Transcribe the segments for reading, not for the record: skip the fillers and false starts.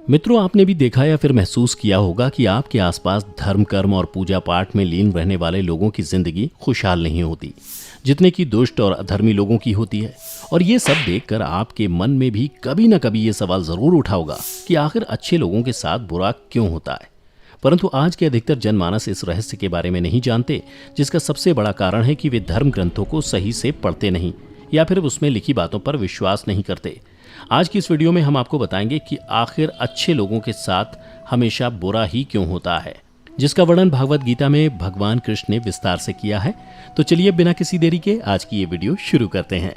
मित्रों, आपने भी देखा या फिर महसूस किया होगा कि आपके आसपास धर्म, कर्म और पूजा पाठ में लीन रहने वाले लोगों की जिंदगी खुशहाल नहीं होती जितने की दुष्ट और अधर्मी लोगों की होती है। और ये सब देखकर आपके मन में भी कभी न कभी ये सवाल जरूर उठा होगा कि आखिर अच्छे लोगों के साथ बुरा क्यों होता है। परंतु आज के अधिकतर जनमानस इस रहस्य के बारे में नहीं जानते, जिसका सबसे बड़ा कारण है कि वे धर्म ग्रंथों को सही से पढ़ते नहीं या फिर उसमें लिखी बातों पर विश्वास नहीं करते। आज की इस वीडियो में हम आपको बताएंगे कि आखिर अच्छे लोगों के साथ हमेशा बुरा ही क्यों होता है, जिसका वर्णन भागवत गीता में भगवान कृष्ण ने विस्तार से किया है। तो चलिए बिना किसी देरी के आज की ये वीडियो शुरू करते हैं।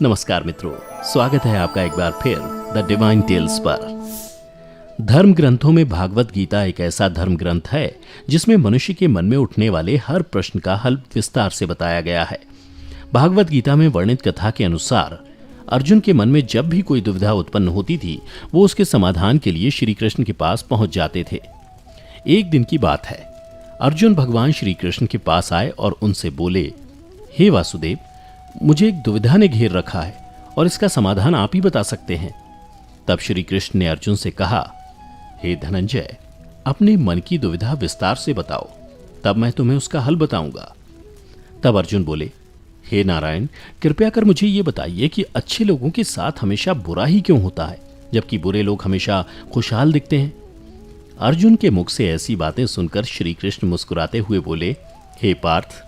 नमस्कार मित्रों, स्वागत है आपका एक बार फिर द डिवाइन टेल्स पर। धर्म ग्रंथों में भागवत गीता एक ऐसा धर्म ग्रंथ है जिसमें मनुष्य के मन में उठने वाले हर प्रश्न का हल विस्तार से बताया गया है। भागवत गीता में वर्णित कथा के अनुसार अर्जुन के मन में जब भी कोई दुविधा उत्पन्न होती थी, वो उसके समाधान के लिए श्री कृष्ण के पास पहुंच जाते थे। एक दिन की बात है, अर्जुन भगवान श्री कृष्ण के पास आए और उनसे बोले, हे वासुदेव, मुझे एक दुविधा ने घेर रखा है और इसका समाधान आप ही बता सकते हैं। तब श्री कृष्ण ने अर्जुन से कहा, हे धनंजय, अपने मन की दुविधा विस्तार से बताओ, तब मैं तुम्हें उसका हल बताऊंगा। तब अर्जुन बोले, हे नारायण, कृपया कर मुझे ये बताइए कि अच्छे लोगों के साथ हमेशा बुरा ही क्यों होता है, जबकि बुरे लोग हमेशा खुशहाल दिखते हैं। अर्जुन के मुख से ऐसी बातें सुनकर श्री कृष्ण मुस्कुराते हुए बोले, हे पार्थ,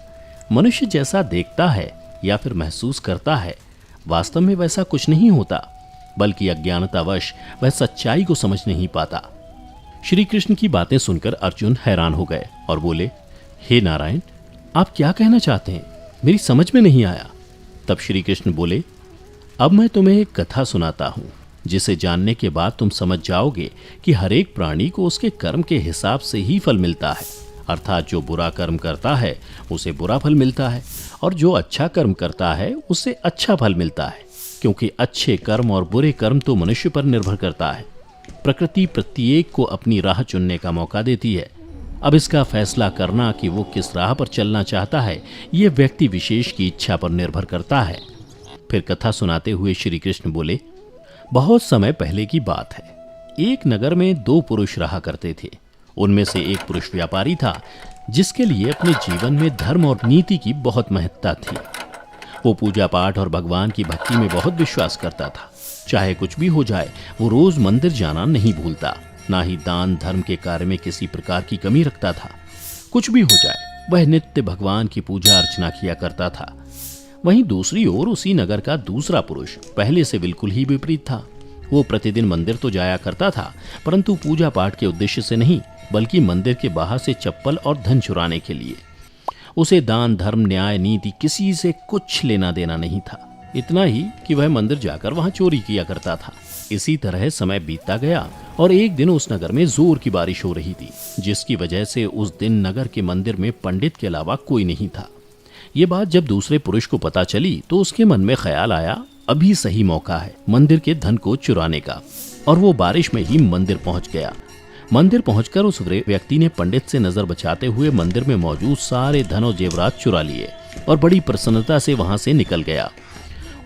मनुष्य जैसा देखता है या फिर महसूस करता है, वास्तव में वैसा कुछ नहीं होता, बल्कि अज्ञानतावश वह सच्चाई को समझ नहीं पाता। श्री कृष्ण की बातें सुनकर अर्जुन हैरान हो गए और बोले, हे नारायण, आप क्या कहना चाहते हैं, मेरी समझ में नहीं आया। तब श्री कृष्ण बोले, अब मैं तुम्हें एक कथा सुनाता हूं, जिसे जानने के बाद तुम समझ जाओगे कि हर एक प्राणी को उसके कर्म के हिसाब से ही फल मिलता है। अर्थात जो बुरा कर्म करता है उसे बुरा फल मिलता है और जो अच्छा कर्म करता है उसे अच्छा फल मिलता है, क्योंकि अच्छे कर्म और बुरे कर्म तो मनुष्य पर निर्भर करता है। प्रकृति प्रत्येक को अपनी राह चुनने का मौका देती है। अब इसका फैसला करना कि वो किस राह पर चलना चाहता है, ये व्यक्ति विशेष की इच्छा पर निर्भर करता है। फिर कथा सुनाते हुए श्री कृष्ण बोले, बहुत समय पहले की बात है, एक नगर में दो पुरुष रहा करते थे। उनमें से एक पुरुष व्यापारी था, जिसके लिए अपने जीवन में धर्म और नीति की बहुत महत्ता थी। वो पूजा पाठ और भगवान की भक्ति में बहुत विश्वास करता था। चाहे कुछ भी हो जाए, वो रोज मंदिर जाना नहीं भूलता, ना ही दान धर्म के कार्य में किसी प्रकार की कमी रखता था। कुछ भी हो जाए, वह नित्य भगवान की पूजा अर्चना किया करता था। वहीं दूसरी ओर उसी नगर का दूसरा पुरुष पहले से बिल्कुल ही विपरीत था। वो प्रतिदिन मंदिर तो जाया करता था, परंतु पूजा पाठ के उद्देश्य से नहीं, बल्कि मंदिर के बाहर से चप्पल और धन चुराने के लिए। उसे दान धर्म न्याय नीति किसी से कुछ लेना देना नहीं था, इतना ही कि वह मंदिर जाकर वहां चोरी किया करता था। इसी तरह समय बीतता गया और एक दिन उस नगर में जोर की बारिश हो रही थी, जिसकी वजह से उस दिन नगर के मंदिर में पंडित के अलावा कोई नहीं था। ये बात जब दूसरे पुरुष को पता चली तो उसके मन में ख्याल आया, अभी सही मौका है मंदिर के धन को चुराने का, और वो बारिश में ही मंदिर पहुंच गया। मंदिर पहुंचकर उस व्यक्ति ने पंडित से नजर बचाते हुए मंदिर में मौजूद सारे धन और जेवरात चुरा लिए और बड़ी प्रसन्नता से वहां से निकल गया।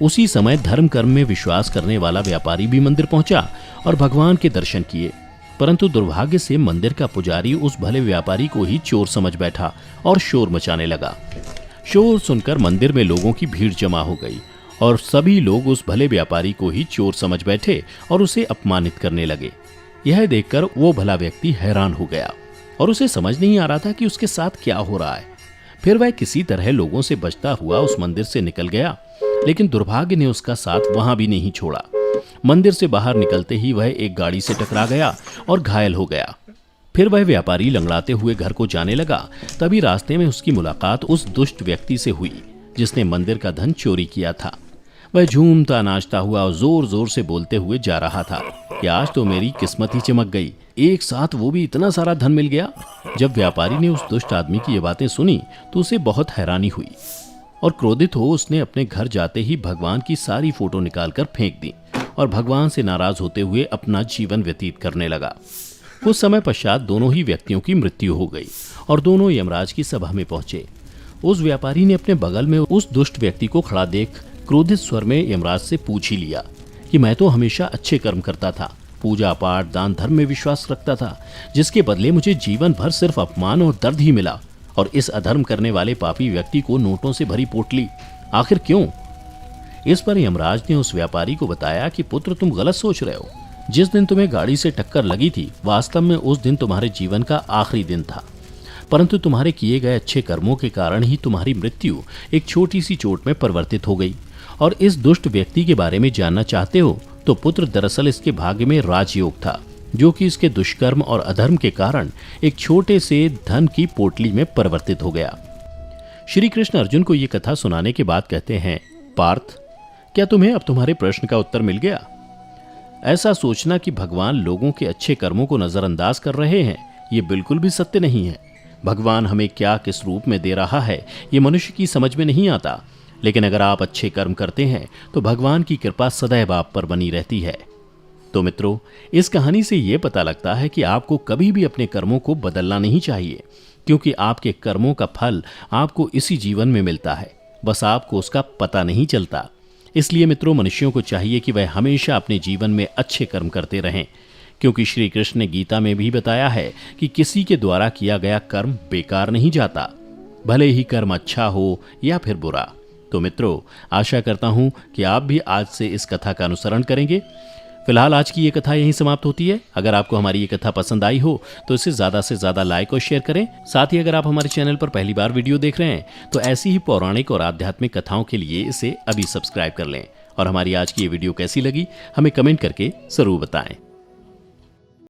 उसी समय धर्म कर्म में विश्वास करने वाला व्यापारी भी मंदिर पहुंचा और भगवान के दर्शन किए, परंतु दुर्भाग्य से मंदिर का पुजारी उस भले व्यापारी को ही चोर समझ बैठा और शोर मचाने लगा। शोर सुनकर मंदिर में लोगों की भीड़ जमा हो गई और सभी लोग उस भले व्यापारी को ही चोर समझ बैठे और उसे अपमानित करने लगे। यह देखकर वो भला व्यक्ति हैरान हो गया और उसे समझ नहीं आ रहा था कि उसके साथ क्या हो रहा है। फिर वह किसी तरह लोगों से बचता हुआ उस मंदिर से निकल गया, लेकिन दुर्भाग्य ने उसका साथ वहां भी नहीं छोड़ा। मंदिर से बाहर निकलते ही वह एक गाड़ी से टकरा गया और घायल हो गया। फिर वह व्यापारी लंगड़ाते हुए घर को जाने लगा। तभी रास्ते में उसकी मुलाकात उस दुष्ट व्यक्ति से हुई जिसने मंदिर का धन चोरी किया था। वह झूमता नाचता हुआ और जोर जोर से बोलते हुए जा रहा था कि आज तो मेरी किस्मत ही चमक गई, एक साथ वो भी इतना सारा धन मिल गया। जब व्यापारी ने उस दुष्ट आदमी की ये बातें सुनी तो उसे बहुत हैरानी हुई और क्रोधित हो उसने अपने घर जाते ही भगवान की सारी फोटो निकालकर फेंक दी और भगवान से नाराज होते हुए अपना जीवन व्यतीत करने लगा। कुछ समय पश्चात दोनों ही व्यक्तियों की मृत्यु हो गई और दोनों यमराज की सभा में पहुंचे। उस व्यापारी ने अपने बगल में उस दुष्ट व्यक्ति को खड़ा देख क्रोधित स्वर में यमराज से पूछ ही लिया कि मैं तो हमेशा अच्छे कर्म करता था पूजा पाठ दान धर्म में विश्वास रखता था, जिसके बदले मुझे जीवन भर सिर्फ अपमान और दर्द ही मिला। और इस अधर्म करने वाले पापी व्यक्ति को नोटों से भरी पोटली, आखिर क्यों? इस पर यमराज ने उस व्यापारी को बताया कि पुत्र, तुम गलत सोच रहे हो। जिस दिन तुम्हें गाड़ी से टक्कर लगी थी, वास्तव में उस दिन तुम्हारे जीवन का आखिरी दिन था, परंतु तुम्हारे किए गए अच्छे कर्मों के कारण ही तुम्हारी मृत्यु एक छोटी सी चोट में परिवर्तित हो गई। और इस दुष्ट व्यक्ति के बारे में जानना चाहते हो तो पुत्र, दरअसल इसके भाग्य में राजयोग था, जो कि इसके दुष्कर्म और अधर्म के कारण एक छोटे से धन की पोटली में परिवर्तित हो गया। श्री कृष्ण अर्जुन को यह कथा सुनाने के बाद कहते हैं, पार्थ, क्या तुम्हें अब तुम्हारे प्रश्न का उत्तर मिल गया? ऐसा सोचना कि भगवान लोगों के अच्छे कर्मों को नजरअंदाज कर रहे हैं, ये बिल्कुल भी सत्य नहीं है। भगवान हमें क्या किस रूप में दे रहा है, ये मनुष्य की समझ में नहीं आता। लेकिन अगर आप अच्छे कर्म करते हैं तो भगवान की कृपा सदैव आप पर बनी रहती है। तो मित्रों, इस कहानी से ये पता लगता है कि आपको कभी भी अपने कर्मों को बदलना नहीं चाहिए, क्योंकि आपके कर्मों का फल आपको इसी जीवन में मिलता है, बस आपको उसका पता नहीं चलता। इसलिए मित्रों, मनुष्यों को चाहिए कि वह हमेशा अपने जीवन में अच्छे कर्म करते रहें, क्योंकि श्री कृष्ण ने गीता में भी बताया है कि किसी के द्वारा किया गया कर्म बेकार नहीं जाता, भले ही कर्म अच्छा हो या फिर बुरा। तो मित्रों, आशा करता हूं कि आप भी आज से इस कथा का अनुसरण करेंगे। फिलहाल आज की ये कथा यहीं समाप्त होती है। अगर आपको हमारी ये कथा पसंद आई हो तो इसे ज़्यादा से ज़्यादा लाइक और शेयर करें। साथ ही अगर आप हमारे चैनल पर पहली बार वीडियो देख रहे हैं तो ऐसी ही पौराणिक और आध्यात्मिक कथाओं के लिए इसे अभी सब्सक्राइब कर लें। और हमारी आज की ये वीडियो कैसी लगी, हमें कमेंट करके ज़रूर बताएं।